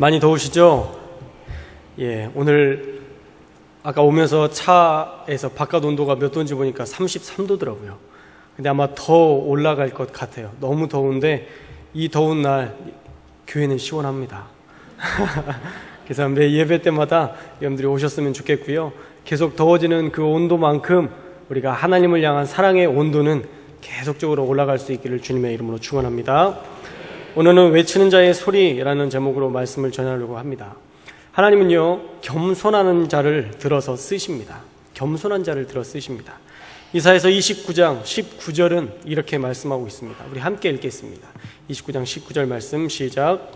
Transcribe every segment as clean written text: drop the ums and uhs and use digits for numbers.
많이 더우시죠? 오늘 아까 오면서 차에서 바깥 온도가 몇 도인지 보니까 33도더라고요. 근데 아마 더 올라갈 것 같아요. 너무 더운데 이 더운 날 교회는 시원합니다. 그래서 매 예배 때마다 여러분들이 오셨으면 좋겠고요. 계속 더워지는 그 온도만큼 우리가 하나님을 향한 사랑의 온도는 계속적으로 올라갈 수 있기를 주님의 이름으로 축원합니다. 오늘은 외치는 자의 소리라는 제목으로 말씀을 전하려고 합니다. 하나님은요, 겸손하는 자를 들어서 쓰십니다. 겸손한 자를 들어 쓰십니다. 이사야서 29장 19절은 이렇게 말씀하고 있습니다. 우리 함께 읽겠습니다. 29장 19절 말씀 시작.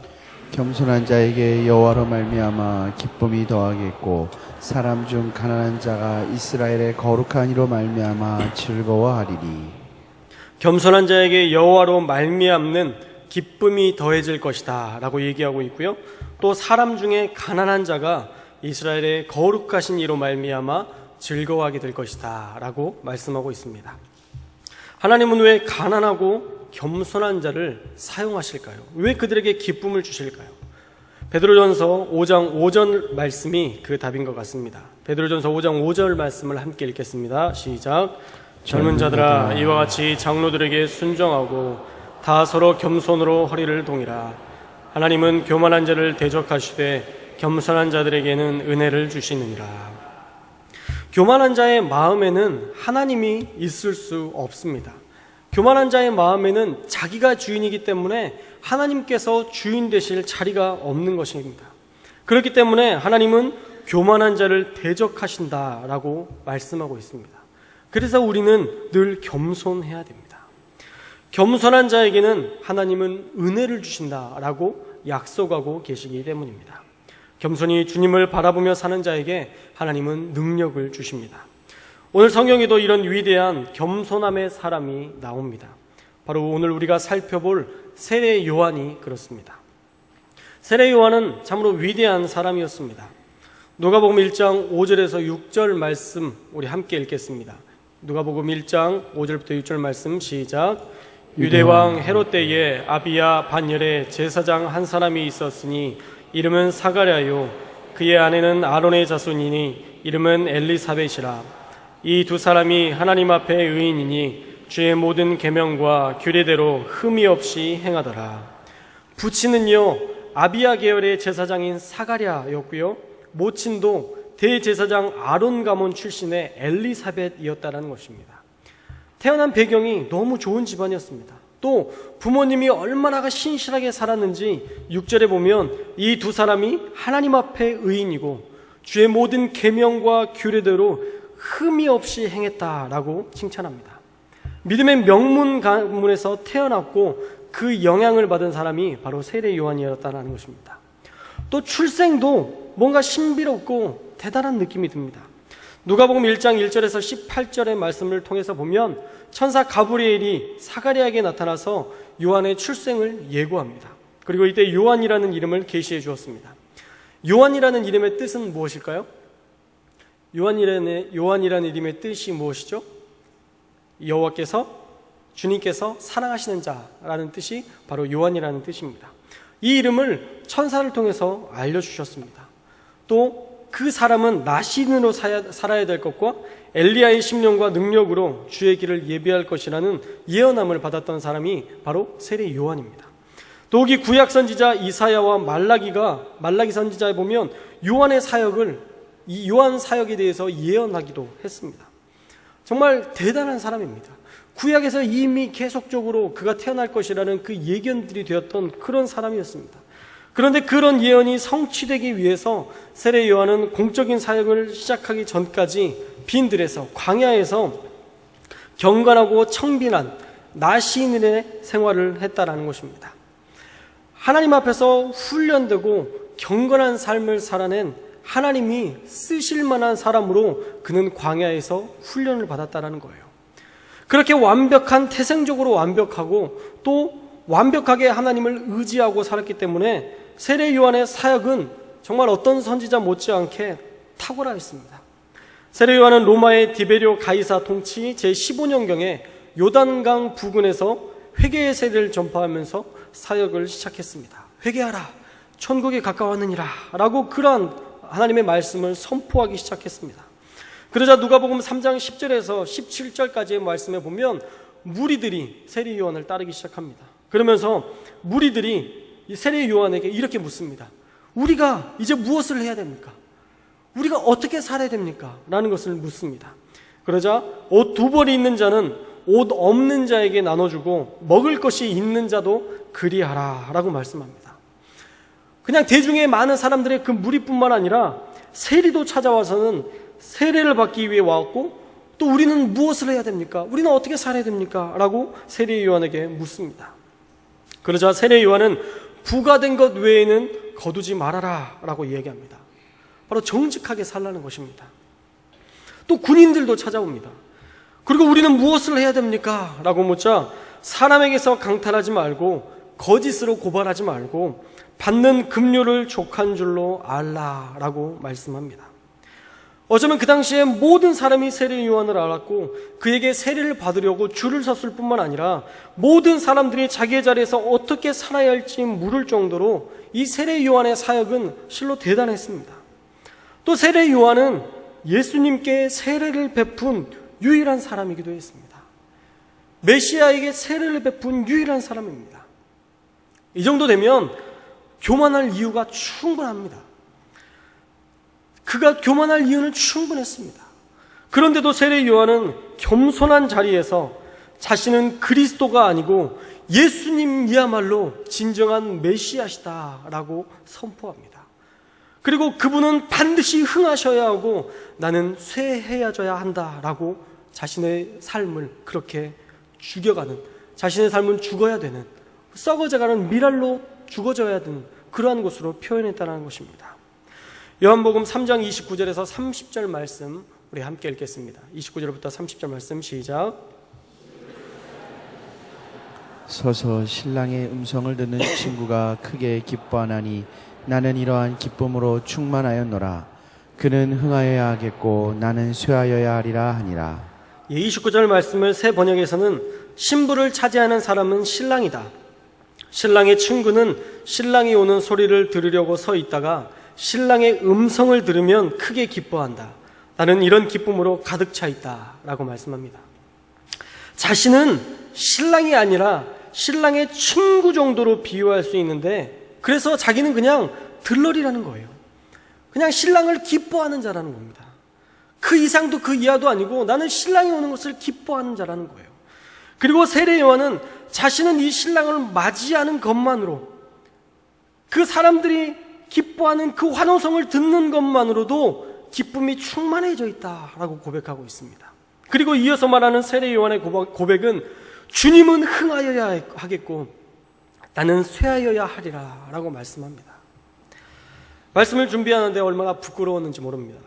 겸손한 자에게 여호와로 말미암아 기쁨이 더하겠고 사람 중 가난한 자가 이스라엘의 거룩한 이로 말미암아 즐거워하리니. 겸손한 자에게 여호와로 말미암는 기쁨이 더해질 것이다 라고 얘기하고 있고요. 또 사람 중에 가난한 자가 이스라엘의 거룩하신 이로 말미암아 즐거워하게 될 것이다 라고 말씀하고 있습니다. 하나님은 왜 가난하고 겸손한 자를 사용하실까요? 왜 그들에게 기쁨을 주실까요? 베드로전서 5장 5절 말씀이 그 답인 것 같습니다. 베드로전서 5장 5절 말씀을 함께 읽겠습니다. 시작. 젊은 자들아, 이와 같이 장로들에게 순종하고 다 서로 겸손으로 허리를 동이라. 하나님은 교만한 자를 대적하시되 겸손한 자들에게는 은혜를 주시느니라. 교만한 자의 마음에는 하나님이 있을 수 없습니다. 교만한 자의 마음에는 자기가 주인이기 때문에 하나님께서 주인 되실 자리가 없는 것입니다. 그렇기 때문에 하나님은 교만한 자를 대적하신다라고 말씀하고 있습니다. 그래서 우리는 늘 겸손해야 됩니다. 겸손한 자에게는 하나님은 은혜를 주신다라고 약속하고 계시기 때문입니다. 겸손히 주님을 바라보며 사는 자에게 하나님은 능력을 주십니다. 오늘 성경에도 이런 위대한 겸손함의 사람이 나옵니다. 바로 오늘 우리가 살펴볼 세례 요한이 그렇습니다. 세례 요한은 참으로 위대한 사람이었습니다. 누가복음 1장 5절에서 6절 말씀 우리 함께 읽겠습니다. 누가복음 1장 5절부터 6절 말씀 시작. 유대왕 헤롯 때에 아비야 반열에 제사장 한 사람이 있었으니 이름은 사가랴요, 그의 아내는 아론의 자손이니 이름은 엘리사벳이라. 이 두 사람이 하나님 앞에 의인이니 주의 모든 계명과 규례대로 흠이 없이 행하더라. 부친은요, 아비야 계열의 제사장인 사가랴였고요, 모친도 대제사장 아론 가문 출신의 엘리사벳이었다는 것입니다. 태어난 배경이 너무 좋은 집안이었습니다. 또 부모님이 얼마나 신실하게 살았는지 6절에 보면 이 두 사람이 하나님 앞에 의인이고 주의 모든 계명과 규례대로 흠이 없이 행했다라고 칭찬합니다. 믿음의 명문 가문에서 태어났고 그 영향을 받은 사람이 바로 세례 요한이었다는 것입니다. 또 출생도 뭔가 신비롭고 대단한 느낌이 듭니다. 누가복음 1장 1절에서 18절의 말씀을 통해서 보면 천사 가브리엘이 사가랴에게 나타나서 요한의 출생을 예고합니다. 그리고 이때 요한이라는 이름을 계시해 주었습니다. 요한이라는 이름의 뜻은 무엇일까요? 요한이라는 이름의 뜻이 무엇이죠? 여호와께서, 주님께서 사랑하시는 자라는 뜻이 바로 요한이라는 뜻입니다. 이 이름을 천사를 통해서 알려주셨습니다. 또 그 사람은 나신으로 살아야 될 것과 엘리야의 심령과 능력으로 주의 길을 예비할 것이라는 예언함을 받았던 사람이 바로 세례 요한입니다. 또 여기 구약 선지자 이사야와 말라기 선지자에 보면 요한의 사역을, 이 요한 사역에 대해서 예언하기도 했습니다. 정말 대단한 사람입니다. 구약에서 이미 계속적으로 그가 태어날 것이라는 그 예견들이 되었던 그런 사람이었습니다. 그런데 그런 예언이 성취되기 위해서 세례 요한은 공적인 사역을 시작하기 전까지 빈들에서, 광야에서 경건하고 청빈한 나시인의 생활을 했다라는 것입니다. 하나님 앞에서 훈련되고 경건한 삶을 살아낸 하나님이 쓰실 만한 사람으로 그는 광야에서 훈련을 받았다라는 거예요. 그렇게 완벽한, 태생적으로 완벽하고 또 완벽하게 하나님을 의지하고 살았기 때문에 세례 요한의 사역은 정말 어떤 선지자 못지않게 탁월하였습니다. 세례 요한은 로마의 디베리오 가이사 통치 제15년경에 요단강 부근에서 회개의 세례를 전파하면서 사역을 시작했습니다. 회개하라, 천국에 가까웠느니라 라고 그러한 하나님의 말씀을 선포하기 시작했습니다. 그러자 누가복음 3장 10절에서 17절까지의 말씀에 보면 무리들이 세례 요한을 따르기 시작합니다. 그러면서 무리들이 이 세례 요한에게 이렇게 묻습니다. 우리가 이제 무엇을 해야 됩니까? 우리가 어떻게 살아야 됩니까? 라는 것을 묻습니다. 그러자 옷 두 벌이 있는 자는 옷 없는 자에게 나눠주고 먹을 것이 있는 자도 그리하라 라고 말씀합니다. 그냥 대중의 많은 사람들의 그 무리뿐만 아니라 세리도 찾아와서는 세례를 받기 위해 왔고, 또 우리는 무엇을 해야 됩니까? 우리는 어떻게 살아야 됩니까? 라고 세례 요한에게 묻습니다. 그러자 세례 요한은 부과된 것 외에는 거두지 말아라 라고 이야기합니다. 바로 정직하게 살라는 것입니다. 또 군인들도 찾아옵니다. 그리고 우리는 무엇을 해야 됩니까? 라고 묻자 사람에게서 강탈하지 말고 거짓으로 고발하지 말고 받는 급료를 족한 줄로 알라라고 말씀합니다. 어쩌면 그 당시에 모든 사람이 세례 요한을 알았고 그에게 세례를 받으려고 줄을 섰을 뿐만 아니라 모든 사람들이 자기의 자리에서 어떻게 살아야 할지 물을 정도로 이 세례 요한의 사역은 실로 대단했습니다. 또 세례 요한은 예수님께 세례를 베푼 유일한 사람이기도 했습니다. 메시아에게 세례를 베푼 유일한 사람입니다. 이 정도 되면 교만할 이유가 충분합니다. 그가 교만할 이유는 충분했습니다. 그런데도 세례 요한은 겸손한 자리에서 자신은 그리스도가 아니고 예수님이야말로 진정한 메시아시다라고 선포합니다. 그리고 그분은 반드시 흥하셔야 하고 나는 쇠해야져야 한다라고 자신의 삶을 그렇게 죽여가는, 자신의 삶은 죽어야 되는, 썩어져가는 미랄로 죽어져야 되는 그러한 것으로 표현했다는 것입니다. 요한복음 3장 29절에서 30절 말씀 우리 함께 읽겠습니다. 29절부터 30절 말씀 시작. 서서 신랑의 음성을 듣는 친구가 크게 기뻐하나니 나는 이러한 기쁨으로 충만하였노라. 그는 흥하여야 하겠고 나는 쇠하여야 하리라 하니라. 29절 말씀을 새 번역에서는 신부를 차지하는 사람은 신랑이다. 신랑의 친구는 신랑이 오는 소리를 들으려고 서 있다가 신랑의 음성을 들으면 크게 기뻐한다. 나는 이런 기쁨으로 가득 차 있다 라고 말씀합니다. 자신은 신랑이 아니라 신랑의 친구 정도로 비유할 수 있는데, 그래서 자기는 그냥 들러리라는 거예요. 그냥 신랑을 기뻐하는 자라는 겁니다. 그 이상도 그 이하도 아니고 나는 신랑이 오는 것을 기뻐하는 자라는 거예요. 그리고 세례 요한은 자신은 이 신랑을 맞이하는 것만으로, 그 사람들이 기뻐하는 그 환호성을 듣는 것만으로도 기쁨이 충만해져 있다라고 고백하고 있습니다. 그리고 이어서 말하는 세례 요한의 고백은 주님은 흥하여야 하겠고 나는 쇠하여야 하리라 라고 말씀합니다. 말씀을 준비하는데 얼마나 부끄러웠는지 모릅니다.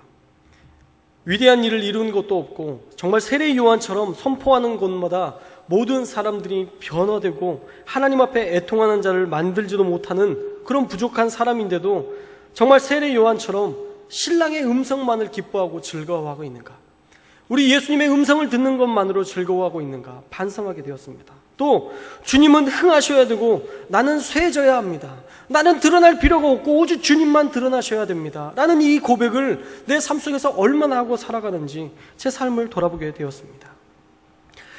위대한 일을 이룬 것도 없고 정말 세례 요한처럼 선포하는 곳마다 모든 사람들이 변화되고 하나님 앞에 애통하는 자를 만들지도 못하는 그런 부족한 사람인데도 정말 세례 요한처럼 신랑의 음성만을 기뻐하고 즐거워하고 있는가? 우리 예수님의 음성을 듣는 것만으로 즐거워하고 있는가? 반성하게 되었습니다. 또 주님은 흥하셔야 되고 나는 쇠져야 합니다. 나는 드러날 필요가 없고 오직 주님만 드러나셔야 됩니다. 라는 이 고백을 내 삶 속에서 얼마나 하고 살아가는지 제 삶을 돌아보게 되었습니다.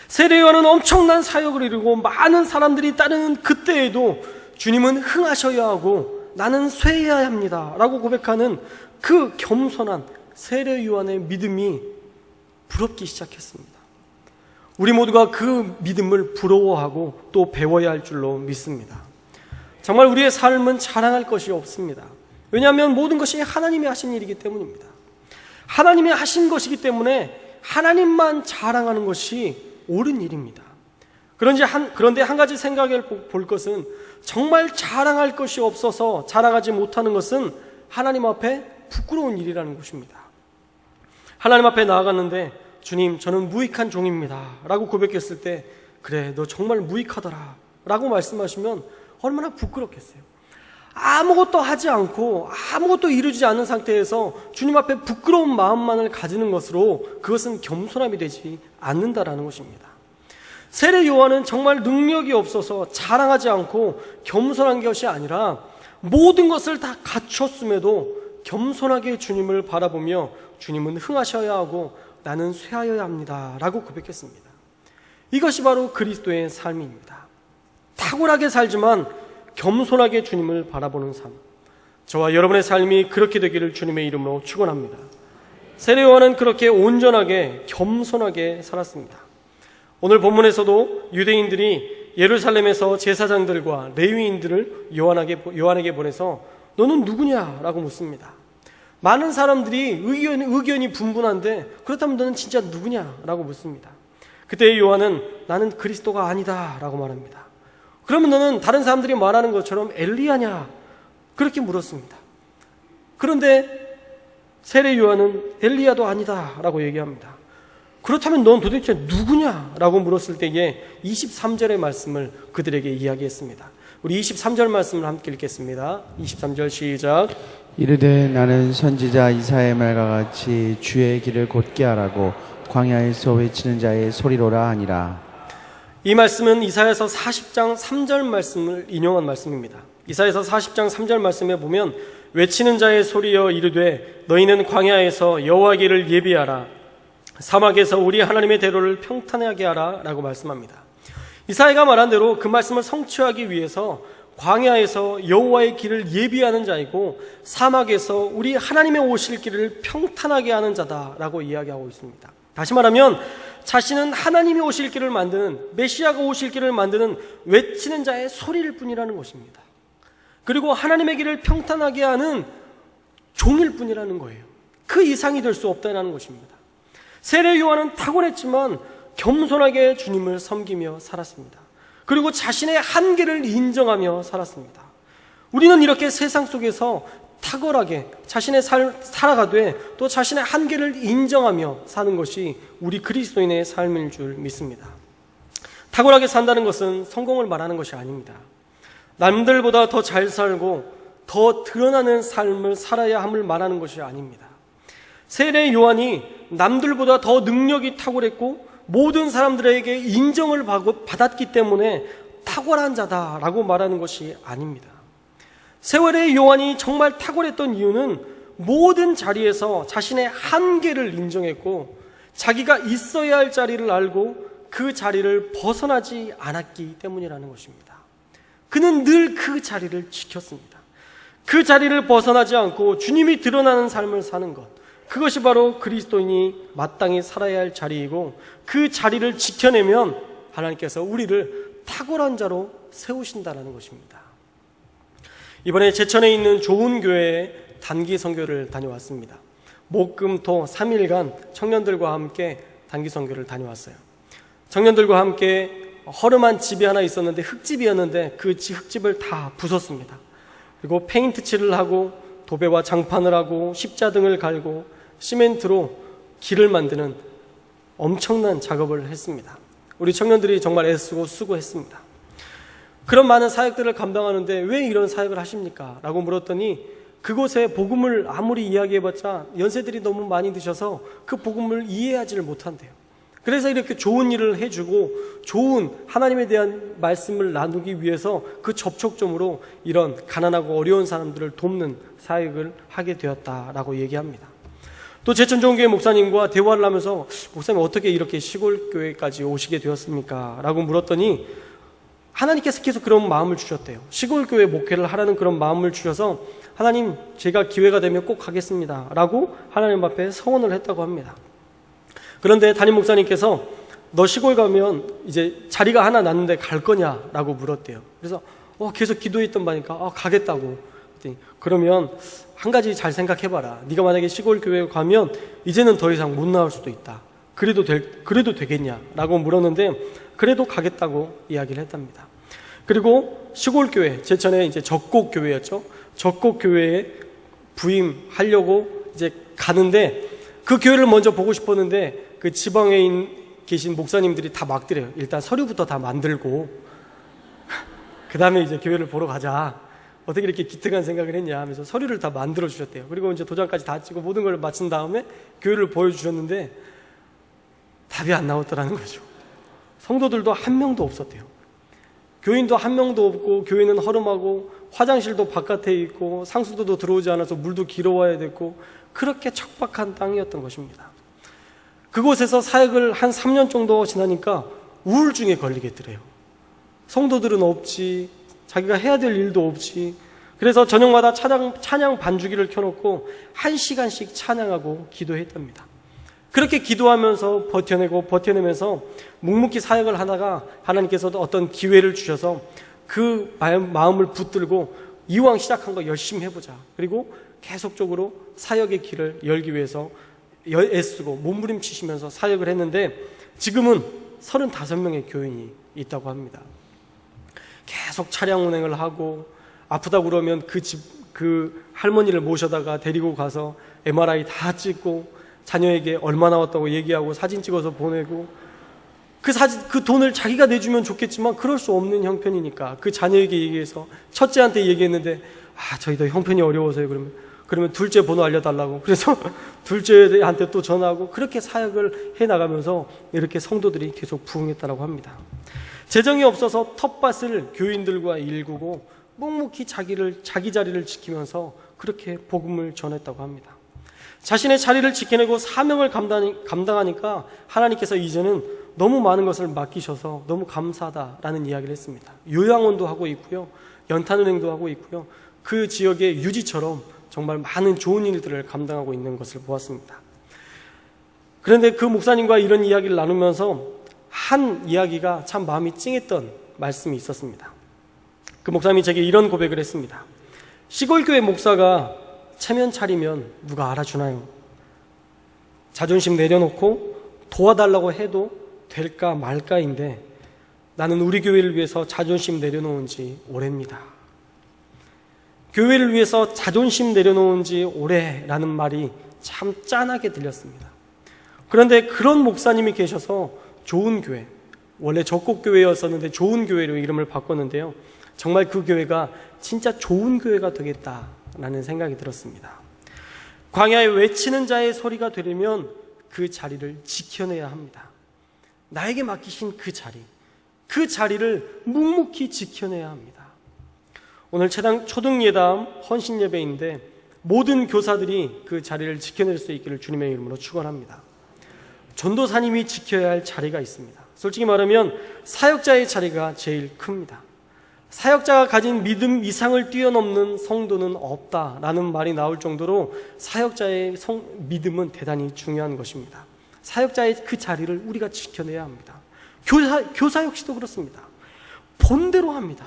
세례 요한은 엄청난 사역을 이루고 많은 사람들이 따르는 그때에도 주님은 흥하셔야 하고 나는 쇠해야 합니다 라고 고백하는 그 겸손한 세례 요한의 믿음이 부럽기 시작했습니다. 우리 모두가 그 믿음을 부러워하고 또 배워야 할 줄로 믿습니다. 정말 우리의 삶은 자랑할 것이 없습니다. 왜냐하면 모든 것이 하나님이 하신 일이기 때문입니다. 하나님이 하신 것이기 때문에 하나님만 자랑하는 것이 옳은 일입니다. 그런데 한 가지 생각해 볼 것은 정말 자랑할 것이 없어서 자랑하지 못하는 것은 하나님 앞에 부끄러운 일이라는 것입니다. 하나님 앞에 나아갔는데 주님 저는 무익한 종입니다 라고 고백했을 때 그래 너 정말 무익하더라 라고 말씀하시면 얼마나 부끄럽겠어요. 아무것도 하지 않고 아무것도 이루지 않은 상태에서 주님 앞에 부끄러운 마음만을 가지는 것으로 그것은 겸손함이 되지 않는다라는 것입니다. 세례 요한은 정말 능력이 없어서 자랑하지 않고 겸손한 것이 아니라 모든 것을 다 갖췄음에도 겸손하게 주님을 바라보며 주님은 흥하셔야 하고 나는 쇠하여야 합니다 라고 고백했습니다. 이것이 바로 그리스도의 삶입니다. 탁월하게 살지만 겸손하게 주님을 바라보는 삶, 저와 여러분의 삶이 그렇게 되기를 주님의 이름으로 축원합니다. 세례 요한은 그렇게 온전하게 겸손하게 살았습니다. 오늘 본문에서도 유대인들이 예루살렘에서 제사장들과 레위인들을 요한에게 보내서 너는 누구냐라고 묻습니다. 많은 사람들이 의견이 분분한데 그렇다면 너는 진짜 누구냐라고 묻습니다. 그때 요한은 나는 그리스도가 아니다 라고 말합니다. 그러면 너는 다른 사람들이 말하는 것처럼 엘리야냐? 그렇게 물었습니다. 그런데 세례 요한은 엘리야도 아니다 라고 얘기합니다. 그렇다면 넌 도대체 누구냐? 라고 물었을 때에 23절의 말씀을 그들에게 이야기했습니다. 우리 23절 말씀을 함께 읽겠습니다. 23절 시작. 이르되 나는 선지자 이사야의 말과 같이 주의 길을 곧게 하라고 광야에서 외치는 자의 소리로라 하니라. 이 말씀은 이사야서 40장 3절 말씀을 인용한 말씀입니다. 이사야서 40장 3절 말씀에 보면 외치는 자의 소리여 이르되 너희는 광야에서 여호와 길을 예비하라, 사막에서 우리 하나님의 대로를 평탄하게 하라 라고 말씀합니다. 이사야가 말한 대로 그 말씀을 성취하기 위해서 광야에서 여호와의 길을 예비하는 자이고 사막에서 우리 하나님의 오실 길을 평탄하게 하는 자다라고 이야기하고 있습니다. 다시 말하면 자신은 하나님이 오실 길을 만드는, 메시아가 오실 길을 만드는 외치는 자의 소리일 뿐이라는 것입니다. 그리고 하나님의 길을 평탄하게 하는 종일 뿐이라는 거예요. 그 이상이 될 수 없다는 것입니다. 세례 요한은 탁월했지만 겸손하게 주님을 섬기며 살았습니다. 그리고 자신의 한계를 인정하며 살았습니다. 우리는 이렇게 세상 속에서 탁월하게 자신의 삶을 살아가되 또 자신의 한계를 인정하며 사는 것이 우리 그리스도인의 삶일 줄 믿습니다. 탁월하게 산다는 것은 성공을 말하는 것이 아닙니다. 남들보다 더 잘 살고 더 드러나는 삶을 살아야 함을 말하는 것이 아닙니다. 세례 요한이 남들보다 더 능력이 탁월했고 모든 사람들에게 인정을 받았기 때문에 탁월한 자다라고 말하는 것이 아닙니다. 세례 요한이 정말 탁월했던 이유는 모든 자리에서 자신의 한계를 인정했고 자기가 있어야 할 자리를 알고 그 자리를 벗어나지 않았기 때문이라는 것입니다. 그는 늘 그 자리를 지켰습니다. 그 자리를 벗어나지 않고 주님이 드러나는 삶을 사는 것, 그것이 바로 그리스도인이 마땅히 살아야 할 자리이고 그 자리를 지켜내면 하나님께서 우리를 탁월한 자로 세우신다는 것입니다. 이번에 제천에 있는 좋은 교회에 단기 선교를 다녀왔습니다. 목, 금, 토 3일간 청년들과 함께 단기 선교를 다녀왔어요. 청년들과 함께 허름한 집이 하나 있었는데 흙집이었는데 그 흙집을 다 부쉈습니다. 그리고 페인트 칠을 하고 도배와 장판을 하고 십자등을 갈고 시멘트로 길을 만드는 엄청난 작업을 했습니다. 우리 청년들이 정말 애쓰고 수고했습니다. 그런 많은 사역들을 감당하는데 왜 이런 사역을 하십니까? 라고 물었더니 그곳에 복음을 아무리 이야기해봤자 연세들이 너무 많이 드셔서 그 복음을 이해하지를 못한대요. 그래서 이렇게 좋은 일을 해주고 좋은 하나님에 대한 말씀을 나누기 위해서 그 접촉점으로 이런 가난하고 어려운 사람들을 돕는 사역을 하게 되었다라고 얘기합니다. 또 제천좋은교회 목사님과 대화를 하면서 목사님 어떻게 이렇게 시골교회까지 오시게 되었습니까? 라고 물었더니 하나님께서 계속 그런 마음을 주셨대요. 시골교회 목회를 하라는 그런 마음을 주셔서 하나님 제가 기회가 되면 꼭 가겠습니다 라고 하나님 앞에 서원을 했다고 합니다. 그런데 담임 목사님께서 너 시골 가면 이제 자리가 하나 났는데 갈 거냐라고 물었대요. 그래서 계속 기도했던 바니까 가겠다고. 그러면 한 가지 잘 생각해봐라. 네가 만약에 시골 교회에 가면 이제는 더 이상 못 나올 수도 있다. 그래도 되겠냐라고 물었는데 그래도 가겠다고 이야기를 했답니다. 그리고 시골 교회, 제천에 이제 적곡 교회였죠. 적곡 교회에 부임하려고 이제 가는데 그 교회를 먼저 보고 싶었는데 그 지방에 계신 목사님들이 다 막더래요. 일단 서류부터 다 만들고 그 다음에 이제 교회를 보러 가자. 어떻게 이렇게 기특한 생각을 했냐 하면서 서류를 다 만들어 주셨대요. 그리고 이제 도장까지 다 찍고 모든 걸 마친 다음에 교회를 보여주셨는데 답이 안 나왔더라는 거죠. 성도들도 한 명도 없었대요. 교인도 한 명도 없고 교회는 허름하고 화장실도 바깥에 있고 상수도도 들어오지 않아서 물도 길어와야 됐고 그렇게 척박한 땅이었던 것입니다. 그곳에서 사역을 한 3년 정도 지나니까 우울증에 걸리겠더래요. 성도들은 없지, 자기가 해야 될 일도 없지. 그래서 저녁마다 찬양 반주기를 켜놓고 1시간씩 찬양하고 기도했답니다. 그렇게 기도하면서 버텨내면서 묵묵히 사역을 하다가 하나님께서 어떤 기회를 주셔서 그 마음을 붙들고 이왕 시작한 거 열심히 해보자. 그리고 계속적으로 사역의 길을 열기 위해서 애쓰고 몸부림치시면서 사역을 했는데 지금은 35명의 교인이 있다고 합니다. 계속 차량 운행을 하고 아프다고 그러면 그 할머니를 모셔다가 데리고 가서 MRI 다 찍고 자녀에게 얼마 나왔다고 얘기하고 사진 찍어서 보내고 그 돈을 자기가 내주면 좋겠지만 그럴 수 없는 형편이니까 그 자녀에게 얘기해서 첫째한테 얘기했는데 저희도 형편이 어려워서요. 그러면 둘째 번호 알려달라고. 그래서 둘째한테 또 전화하고 그렇게 사역을 해나가면서 이렇게 성도들이 계속 부흥했다고 합니다. 재정이 없어서 텃밭을 교인들과 일구고 묵묵히 자기 자리를 지키면서 그렇게 복음을 전했다고 합니다. 자신의 자리를 지켜내고 사명을 감당하니까 하나님께서 이제는 너무 많은 것을 맡기셔서 너무 감사하다라는 이야기를 했습니다. 요양원도 하고 있고요. 연탄은행도 하고 있고요. 그 지역의 유지처럼 정말 많은 좋은 일들을 감당하고 있는 것을 보았습니다. 그런데 그 목사님과 이런 이야기를 나누면서 한 이야기가 참 마음이 찡했던 말씀이 있었습니다. 그 목사님이 제게 이런 고백을 했습니다. 시골교회 목사가 체면 차리면 누가 알아주나요? 자존심 내려놓고 도와달라고 해도 될까 말까인데 나는 우리 교회를 위해서 자존심 내려놓은 지 오래입니다. 교회를 위해서 자존심 내려놓은 지 오래라는 말이 참 짠하게 들렸습니다. 그런데 그런 목사님이 계셔서 좋은 교회, 원래 적곡교회였었는데 좋은 교회로 이름을 바꿨는데요. 정말 그 교회가 진짜 좋은 교회가 되겠다라는 생각이 들었습니다. 광야에 외치는 자의 소리가 되려면 그 자리를 지켜내야 합니다. 나에게 맡기신 그 자리를 묵묵히 지켜내야 합니다. 오늘 초등예담 헌신예배인데 모든 교사들이 그 자리를 지켜낼 수 있기를 주님의 이름으로 축원합니다. 전도사님이 지켜야 할 자리가 있습니다. 솔직히 말하면 사역자의 자리가 제일 큽니다. 사역자가 가진 믿음 이상을 뛰어넘는 성도는 없다라는 말이 나올 정도로 사역자의 믿음은 대단히 중요한 것입니다. 사역자의 그 자리를 우리가 지켜내야 합니다. 교사 역시도 그렇습니다. 본대로 합니다.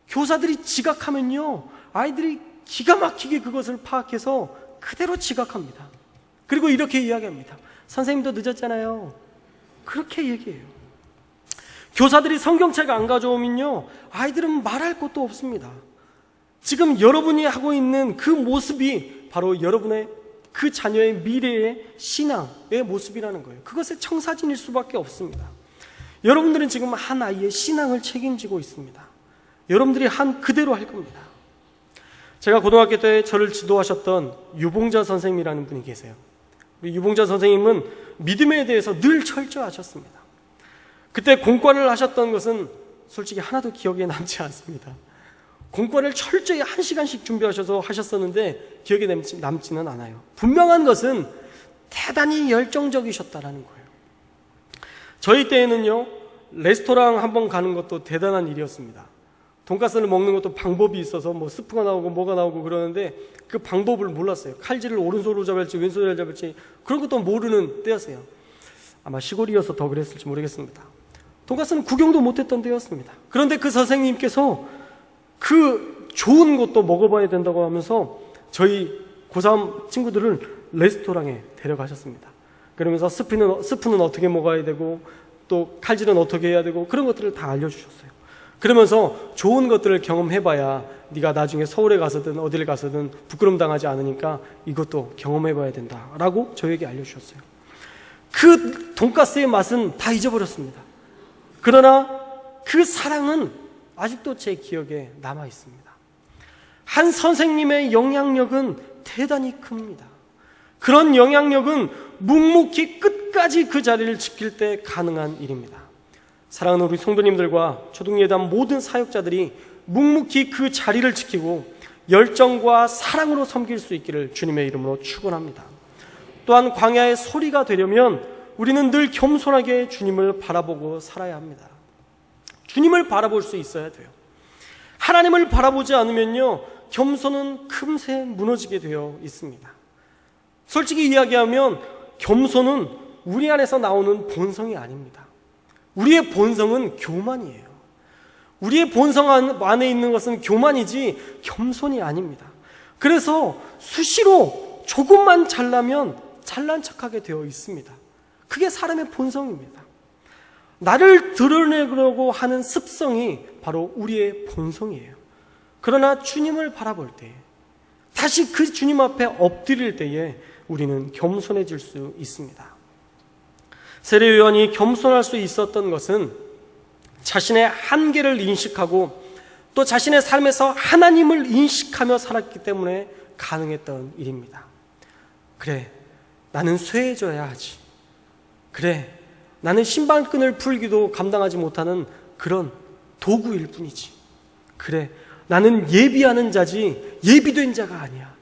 교사들이 지각하면요, 아이들이 기가 막히게 그것을 파악해서 그대로 지각합니다. 그리고 이렇게 이야기합니다. 선생님도 늦었잖아요. 그렇게 얘기해요. 교사들이 성경책 안 가져오면요, 아이들은 말할 것도 없습니다. 지금 여러분이 하고 있는 그 모습이 바로 여러분의 그 자녀의 미래의 신앙의 모습이라는 거예요. 그것의 청사진일 수밖에 없습니다. 여러분들은 지금 한 아이의 신앙을 책임지고 있습니다. 여러분들이 한 그대로 할 겁니다. 제가 고등학교 때 저를 지도하셨던 유봉자 선생님이라는 분이 계세요. 우리 유봉자 선생님은 믿음에 대해서 늘 철저하셨습니다. 그때 공과를 하셨던 것은 솔직히 하나도 기억에 남지 않습니다. 공과를 철저히 1시간씩 준비하셔서 하셨었는데 기억에 남지는 않아요. 분명한 것은 대단히 열정적이셨다라는 거예요. 저희 때에는요, 레스토랑 한번 가는 것도 대단한 일이었습니다. 돈가스를 먹는 것도 방법이 있어서 뭐 스프가 나오고 뭐가 나오고 그러는데 그 방법을 몰랐어요. 칼질을 오른손으로 잡을지 왼손으로 잡을지 그런 것도 모르는 때였어요. 아마 시골이어서 더 그랬을지 모르겠습니다. 돈가스는 구경도 못했던 때였습니다. 그런데 그 선생님께서 그 좋은 것도 먹어봐야 된다고 하면서 저희 고3 친구들을 레스토랑에 데려가셨습니다. 그러면서 스프는 어떻게 먹어야 되고 또 칼질은 어떻게 해야 되고 그런 것들을 다 알려주셨어요. 그러면서 좋은 것들을 경험해봐야 네가 나중에 서울에 가서든 어디를 가서든 부끄럼 당하지 않으니까 이것도 경험해봐야 된다라고 저에게 알려주셨어요. 그 돈가스의 맛은 다 잊어버렸습니다. 그러나 그 사랑은 아직도 제 기억에 남아 있습니다. 한 선생님의 영향력은 대단히 큽니다. 그런 영향력은 묵묵히 끝까지 그 자리를 지킬 때 가능한 일입니다. 사랑하는 우리 성도님들과 초등예담 모든 사역자들이 묵묵히 그 자리를 지키고 열정과 사랑으로 섬길 수 있기를 주님의 이름으로 축원합니다. 또한 광야의 소리가 되려면 우리는 늘 겸손하게 주님을 바라보고 살아야 합니다. 주님을 바라볼 수 있어야 돼요. 하나님을 바라보지 않으면요, 겸손은 금세 무너지게 되어 있습니다. 솔직히 이야기하면 겸손은 우리 안에서 나오는 본성이 아닙니다. 우리의 본성은 교만이에요. 우리의 본성 안에 있는 것은 교만이지 겸손이 아닙니다. 그래서 수시로 조금만 잘나면 잘난 척하게 되어 있습니다. 그게 사람의 본성입니다. 나를 드러내려고 하는 습성이 바로 우리의 본성이에요. 그러나 주님을 바라볼 때, 다시 그 주님 앞에 엎드릴 때에 우리는 겸손해질 수 있습니다. 세례 요한이 겸손할 수 있었던 것은 자신의 한계를 인식하고 또 자신의 삶에서 하나님을 인식하며 살았기 때문에 가능했던 일입니다. 그래, 나는 쇠해져야 하지. 그래, 나는 신발끈을 풀기도 감당하지 못하는 그런 도구일 뿐이지. 그래, 나는 예비하는 자지 예비된 자가 아니야.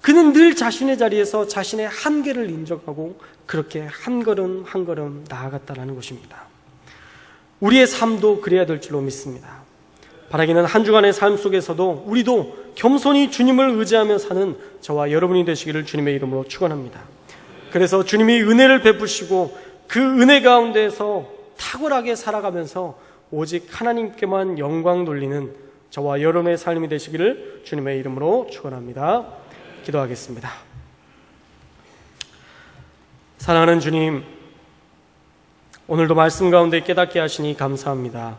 그는 늘 자신의 자리에서 자신의 한계를 인정하고 그렇게 한 걸음 한 걸음 나아갔다는 것입니다. 우리의 삶도 그래야 될 줄로 믿습니다. 바라기는 한 주간의 삶 속에서도 우리도 겸손히 주님을 의지하며 사는 저와 여러분이 되시기를 주님의 이름으로 축원합니다. 그래서 주님이 은혜를 베푸시고 그 은혜 가운데에서 탁월하게 살아가면서 오직 하나님께만 영광 돌리는 저와 여러분의 삶이 되시기를 주님의 이름으로 축원합니다. 기도하겠습니다. 사랑하는 주님, 오늘도 말씀 가운데 깨닫게 하시니 감사합니다.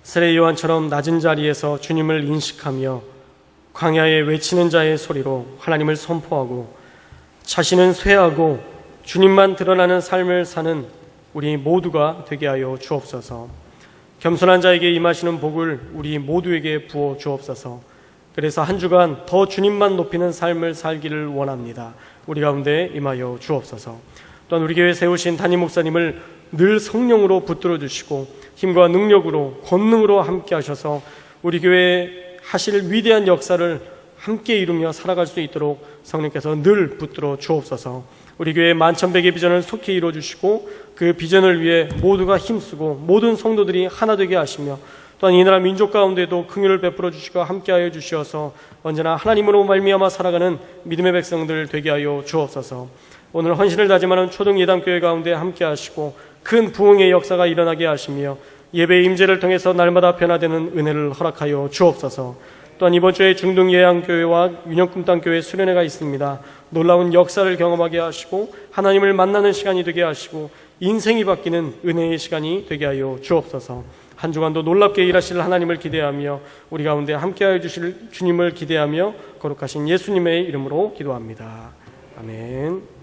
세례 요한처럼 낮은 자리에서 주님을 인식하며 광야에 외치는 자의 소리로 하나님을 선포하고 자신은 쇠하고 주님만 드러나는 삶을 사는 우리 모두가 되게 하여 주옵소서. 겸손한 자에게 임하시는 복을 우리 모두에게 부어 주옵소서. 그래서 한 주간 더 주님만 높이는 삶을 살기를 원합니다. 우리 가운데 임하여 주옵소서. 또한 우리 교회 세우신 담임 목사님을 늘 성령으로 붙들어 주시고 힘과 능력으로 권능으로 함께 하셔서 우리 교회 하실 위대한 역사를 함께 이루며 살아갈 수 있도록 성령께서 늘 붙들어 주옵소서. 우리 교회의 만천백의 비전을 속히 이루어주시고 그 비전을 위해 모두가 힘쓰고 모든 성도들이 하나 되게 하시며 또한 이 나라 민족 가운데도 긍휼을 베풀어 주시고 함께하여 주시어서 언제나 하나님으로 말미암아 살아가는 믿음의 백성들 되게 하여 주옵소서. 오늘 헌신을 다짐하는 초등 예담교회 가운데 함께하시고 큰 부흥의 역사가 일어나게 하시며 예배의 임재를 통해서 날마다 변화되는 은혜를 허락하여 주옵소서. 또한 이번 주에 중등 예양교회와 윤영꿈땅교회 수련회가 있습니다. 놀라운 역사를 경험하게 하시고 하나님을 만나는 시간이 되게 하시고 인생이 바뀌는 은혜의 시간이 되게 하여 주옵소서. 한 주간도 놀랍게 일하실 하나님을 기대하며 우리 가운데 함께하여 주실 주님을 기대하며 거룩하신 예수님의 이름으로 기도합니다. 아멘.